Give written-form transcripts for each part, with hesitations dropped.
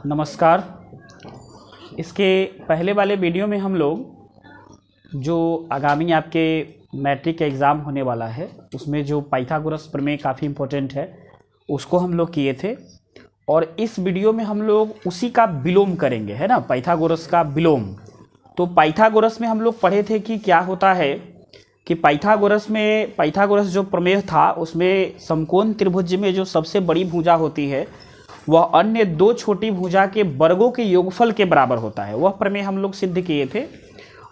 नमस्कार। इसके पहले वाले वीडियो में हम लोग जो आगामी आपके मैट्रिक का एग्ज़ाम होने वाला है उसमें जो पाइथागोरस प्रमेय काफ़ी इम्पोर्टेंट है उसको हम लोग किए थे, और इस वीडियो में हम लोग उसी का विलोम करेंगे, है ना, पाइथागोरस का विलोम। तो पाइथागोरस में हम लोग पढ़े थे कि क्या होता है कि पाइथागोरस जो प्रमेय था उसमें समकोण त्रिभुज में जो सबसे बड़ी भुजा होती है वह अन्य दो छोटी भुजा के वर्गों के योगफल के बराबर होता है। वह प्रमेय हम लोग सिद्ध किए थे,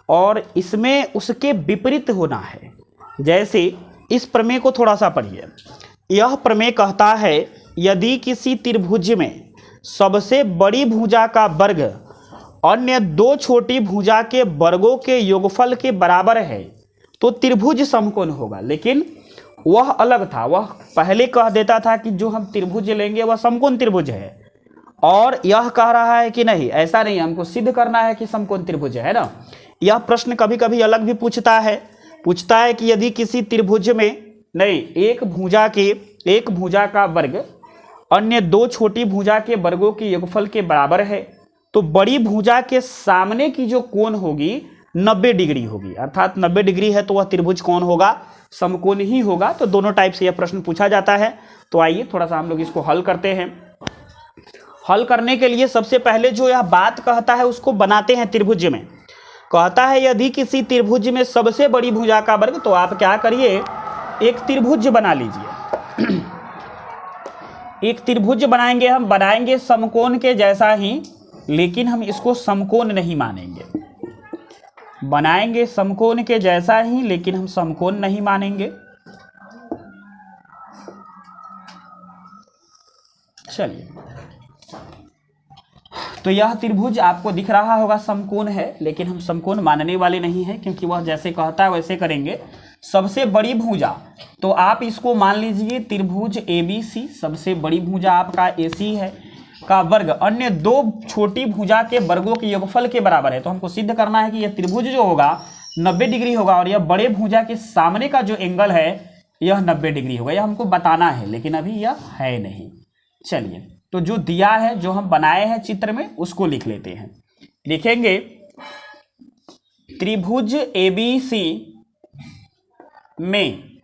और इसमें उसके विपरीत होना है। जैसे इस प्रमेय को थोड़ा सा पढ़िए। यह प्रमेय कहता है यदि किसी त्रिभुज में सबसे बड़ी भुजा का वर्ग अन्य दो छोटी भुजा के वर्गों के योगफल के बराबर है तो त्रिभुज समकोण होगा। लेकिन वह अलग था, वह पहले कह देता था कि जो हम त्रिभुज लेंगे वह समकोण त्रिभुज है, और यह कह रहा है कि नहीं, ऐसा नहीं, हमको सिद्ध करना है कि समकोण त्रिभुज है ना। यह प्रश्न कभी कभी अलग भी पूछता है कि यदि किसी त्रिभुज में नहीं एक भुजा का वर्ग अन्य दो छोटी भुजा के वर्गों के योगफल के बराबर है तो बड़ी भुजा के सामने की जो कोण होगी 90 डिग्री होगी, अर्थात 90 डिग्री है तो वह त्रिभुज कौन होगा, समकोण ही होगा। तो दोनों टाइप से यह प्रश्न पूछा जाता है। तो आइए थोड़ा सा हम लोग इसको हल करते हैं। हल करने के लिए सबसे पहले जो यह बात कहता है उसको बनाते हैं त्रिभुज में। कहता है यदि किसी त्रिभुज में सबसे बड़ी भुजा का वर्ग, तो आप क्या करिए, एक त्रिभुज बना लीजिए। एक त्रिभुज बनाएंगे, हम बनाएंगे समकोण के जैसा ही, लेकिन हम इसको समकोण नहीं मानेंगे। बनाएंगे समकोण के जैसा ही, लेकिन हम समकोण नहीं मानेंगे। चलिए, तो यह त्रिभुज आपको दिख रहा होगा समकोण है, लेकिन हम समकोण मानने वाले नहीं हैं, क्योंकि वह जैसे कहता है वैसे करेंगे। सबसे बड़ी भुजा, तो आप इसको मान लीजिए त्रिभुज ABC, सबसे बड़ी भुजा आपका AC है, का वर्ग अन्य दो छोटी भुजा के वर्गों के योगफल के बराबर है। तो हमको सिद्ध करना है कि यह त्रिभुज जो होगा 90 डिग्री होगा, और यह बड़े भुजा के सामने का जो एंगल है यह 90 डिग्री होगा। यह हमको बताना है, लेकिन अभी यह है नहीं। चलिए, तो जो दिया है, जो हम बनाए हैं चित्र में, उसको लिख लेते हैं। लिखेंगे त्रिभुज ABC में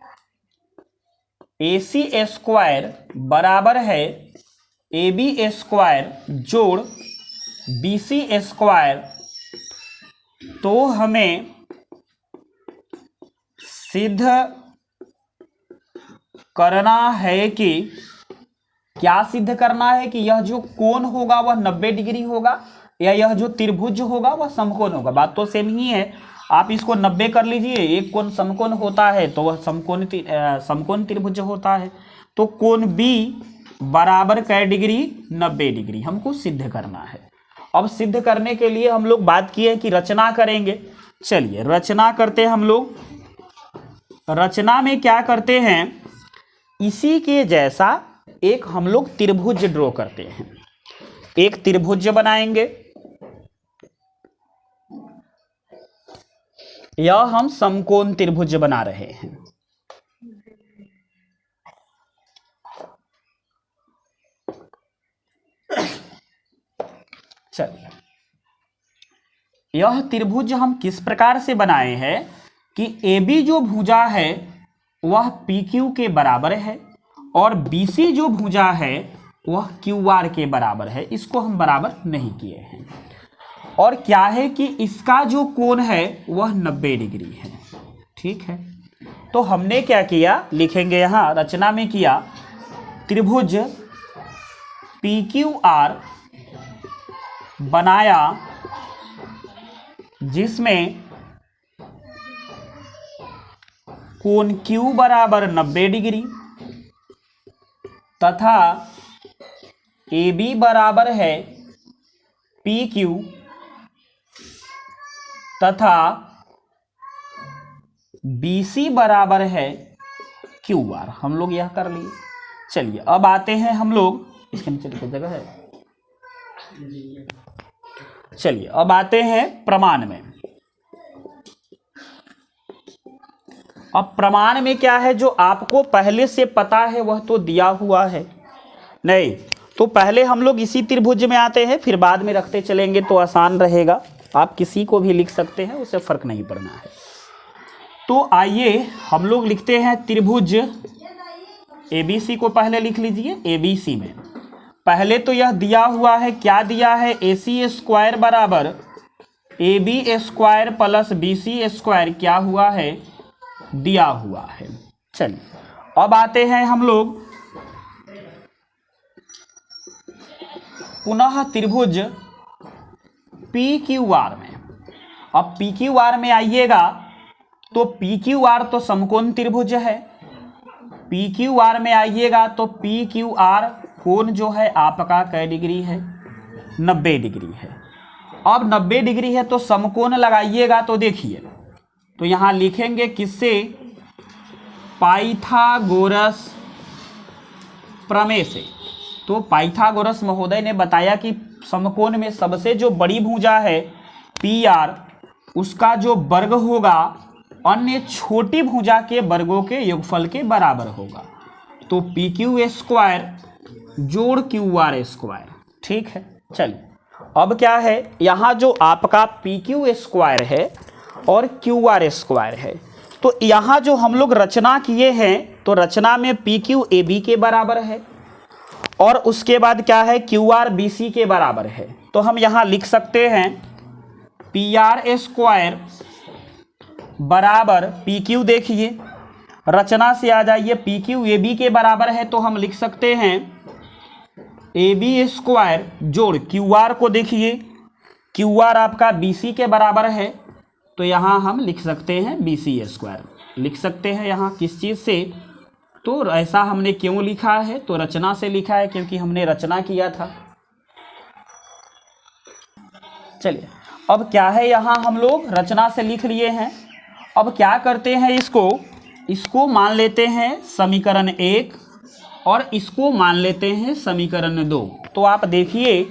AC स्क्वायर बराबर है AB स्क्वायर जोड़ BC स्क्वायर। तो हमें सिद्ध करना है कि, क्या सिद्ध करना है कि यह जो कोण होगा वह 90 डिग्री होगा, या यह जो त्रिभुज होगा वह समकोण होगा। बात तो सेम ही है, आप इसको 90 कर लीजिए। एक कोण समकोण होता है तो वह समकोण त्रिभुज होता है। तो कोण B बराबर कै डिग्री, 90 डिग्री हमको सिद्ध करना है। अब सिद्ध करने के लिए हम लोग बात किए कि रचना करेंगे। चलिए रचना करते हैं हम लोग। रचना में क्या करते हैं, इसी के जैसा एक हम लोग त्रिभुज ड्रॉ करते हैं। एक त्रिभुज बनाएंगे, यह हम समकोण त्रिभुज बना रहे हैं। चलिए, यह त्रिभुज हम किस प्रकार से बनाए हैं कि AB जो भुजा है वह PQ के बराबर है, और BC जो भुजा है वह QR के बराबर है। इसको हम बराबर नहीं किए हैं। और क्या है कि इसका जो कोण है वह 90 डिग्री है। ठीक है, तो हमने क्या किया, लिखेंगे यहां रचना में किया, त्रिभुज PQR बनाया जिसमें कोण Q बराबर 90 डिग्री तथा AB बराबर है PQ तथा BC बराबर है QR। हम लोग यह कर लिए। चलिए अब आते हैं हम लोग, इसके नीचे कोई जगह है, चलिए अब आते हैं प्रमाण में। अब प्रमाण में क्या है, जो आपको पहले से पता है वह तो दिया हुआ है नहीं, तो पहले हम लोग इसी त्रिभुज में आते हैं, फिर बाद में रखते चलेंगे तो आसान रहेगा। आप किसी को भी लिख सकते हैं, उससे फर्क नहीं पड़ना है। तो आइए हम लोग लिखते हैं त्रिभुज ABC को पहले लिख लीजिए। ABC में पहले तो यह दिया हुआ है, क्या दिया है, AC स्क्वायर बराबर AB square plus BC square क्या हुआ है, दिया हुआ है। चलिए अब आते हैं हम लोग पुनः त्रिभुज PQR में। अब PQR में आइएगा तो PQR तो समकोण त्रिभुज है। PQR में आइएगा तो PQR कोण जो है आपका कै डिग्री है, 90 डिग्री है। अब 90 डिग्री है तो समकोण लगाइएगा तो देखिए, तो यहां लिखेंगे किससे, पाइथागोरस प्रमेय से। तो पाइथागोरस महोदय ने बताया कि समकोण में सबसे जो बड़ी भुजा है PR, उसका जो वर्ग होगा अन्य छोटी भुजा के वर्गों के योगफल के बराबर होगा। तो PQ स्क्वायर जोड़ QR स्क्वायर, ठीक है। चलिए अब क्या है, यहाँ जो आपका PQ स्क्वायर है और QR स्क्वायर है, तो यहाँ जो हम लोग रचना किए हैं तो रचना में PQ AB के बराबर है और उसके बाद क्या है, QR BC के बराबर है। तो हम यहाँ लिख सकते हैं PR स्क्वायर बराबर PQ, देखिए रचना से आ जाइए, PQ AB के बराबर है तो हम लिख सकते हैं AB स्क्वायर जोड़ QR को देखिए, QR आपका BC के बराबर है तो यहाँ हम लिख सकते हैं BC स्क्वायर, लिख सकते हैं यहाँ किस चीज़ से, तो ऐसा हमने क्यों लिखा है, तो रचना से लिखा है क्योंकि हमने रचना किया था। चलिए अब क्या है, यहाँ हम लोग रचना से लिख लिए हैं। अब क्या करते हैं, इसको मान लेते हैं समीकरण 1 और इसको मान लेते हैं समीकरण 2। तो आप देखिए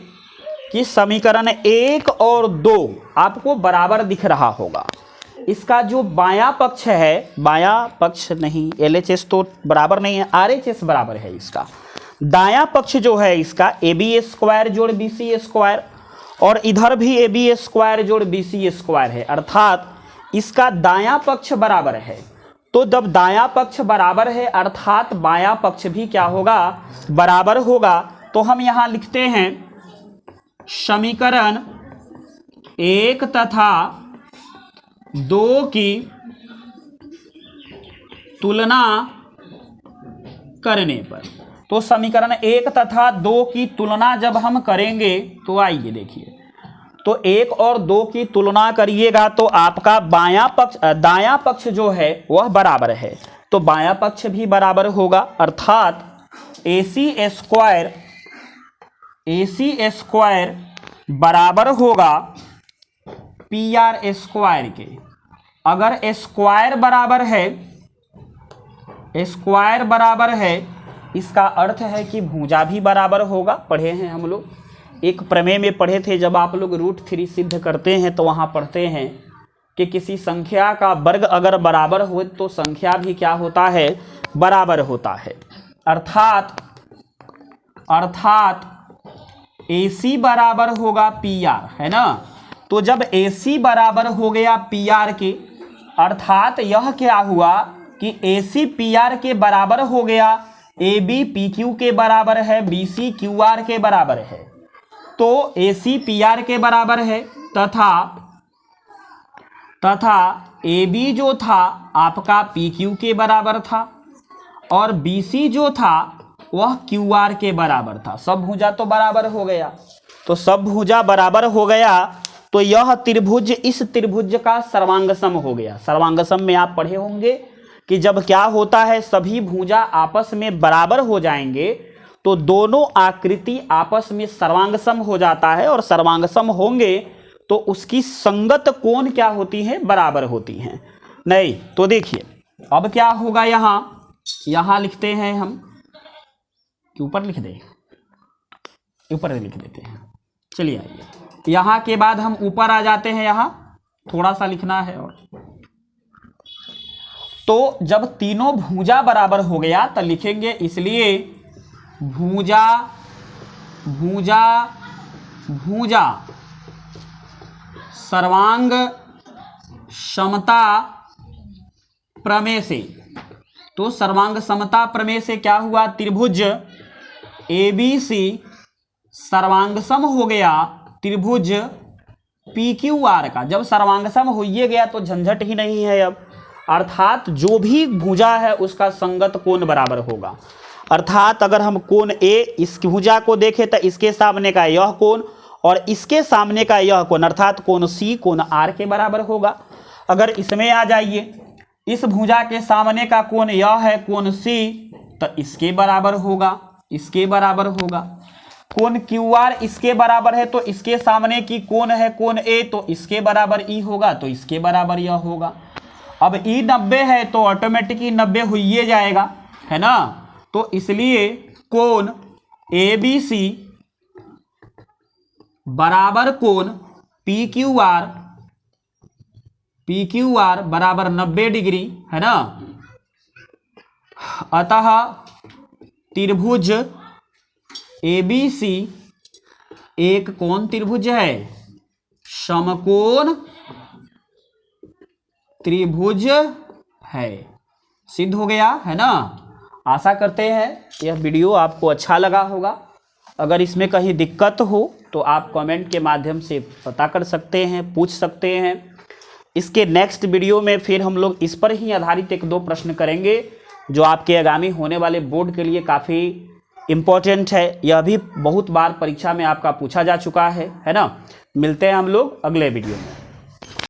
कि समीकरण 1 और 2 आपको बराबर दिख रहा होगा। इसका जो बायां पक्ष है, बायां पक्ष नहीं, LHS तो बराबर नहीं है, RHS बराबर है इसका। दायां पक्ष जो है इसका AB स्क्वायर जोड़ BC स्क्वायर और इधर भी AB स्क्वायर जोड़ BC स्क्वायर है, अर्थात इसका दायां पक्ष बराबर है। तो जब दायां पक्ष बराबर है अर्थात बायां पक्ष भी क्या होगा, बराबर होगा। तो हम यहां लिखते हैं समीकरण 1 तथा 2 की तुलना करने पर, तो समीकरण 1 तथा 2 की तुलना जब हम करेंगे तो आइए देखिए, तो 1 और 2 की तुलना करिएगा तो आपका बायां पक्ष दायां पक्ष जो है वह बराबर है, तो बायां पक्ष भी बराबर होगा, अर्थात AC स्क्वायर बराबर होगा PR स्क्वायर के। अगर स्क्वायर बराबर है इसका अर्थ है कि भुजा भी बराबर होगा। पढ़े हैं हम लोग, एक प्रमेय में पढ़े थे, जब आप लोग √3 सिद्ध करते हैं तो वहाँ पढ़ते हैं कि किसी संख्या का वर्ग अगर बराबर हो तो संख्या भी क्या होता है, बराबर होता है। अर्थात AC बराबर होगा PR, है ना। तो जब AC बराबर हो गया PR के, अर्थात यह क्या हुआ कि AC PR के बराबर हो गया, AB PQ के बराबर है, BC QR के बराबर है। तो AC PR के बराबर है तथा AB जो था आपका PQ के बराबर था और BC जो था वह QR के बराबर था। सब भुजा तो बराबर हो गया, तो सब भुजा बराबर हो गया तो यह त्रिभुज इस त्रिभुज का सर्वांगसम हो गया। सर्वांगसम में आप पढ़े होंगे कि जब क्या होता है, सभी भुजा आपस में बराबर हो जाएंगे तो दोनों आकृति आपस में सर्वांगसम हो जाता है, और सर्वांगसम होंगे तो उसकी संगत कोण क्या होती है, बराबर होती हैं। नहीं तो देखिए अब क्या होगा, यहाँ लिखते हैं हम, ऊपर लिख दें, ऊपर लिख देते हैं। चलिए आइए, यहाँ के बाद हम ऊपर आ जाते हैं, यहाँ थोड़ा सा लिखना है। और तो जब तीनों भुजा बराबर हो गया तो लिखेंगे, इसलिए भुजा भुजा भुजा सर्वांग समता प्रमेय से। तो सर्वांग समता प्रमेय से क्या हुआ, त्रिभुज ABC सर्वांग सम हो गया त्रिभुज PQR का। जब सर्वांग सम हो ही गया तो झंझट ही नहीं है अब, अर्थात जो भी भुजा है उसका संगत कोण बराबर होगा। अर्थात अगर हम कोण A इस भुजा को देखें तो इसके सामने का यह कोण और इसके सामने का यह कोण अर्थात कोण C कोण R के बराबर होगा। अगर इसमें आ जाइए, इस भुजा के सामने का कोण यह है कोण C, तो इसके बराबर होगा, इसके बराबर होगा। कोण QR इसके बराबर है तो इसके सामने की कोण है कोण A, तो इसके बराबर E होगा, तो इसके बराबर यह होगा। अब E 90 है तो ऑटोमेटिक ही 90 हो ही जाएगा, है ना। तो इसलिए कोण ABC बराबर कोण PQR बराबर 90 डिग्री, है ना। अतः त्रिभुज ABC एक कौन त्रिभुज है, समकोण त्रिभुज है। सिद्ध हो गया, है ना। आशा करते हैं यह वीडियो आपको अच्छा लगा होगा। अगर इसमें कहीं दिक्कत हो तो आप कमेंट के माध्यम से पता कर सकते हैं, पूछ सकते हैं। इसके नेक्स्ट वीडियो में फिर हम लोग इस पर ही आधारित 1-2 प्रश्न करेंगे जो आपके आगामी होने वाले बोर्ड के लिए काफ़ी इम्पोर्टेंट है। यह भी बहुत बार परीक्षा में आपका पूछा जा चुका है ना। मिलते हैं हम लोग अगले वीडियो में।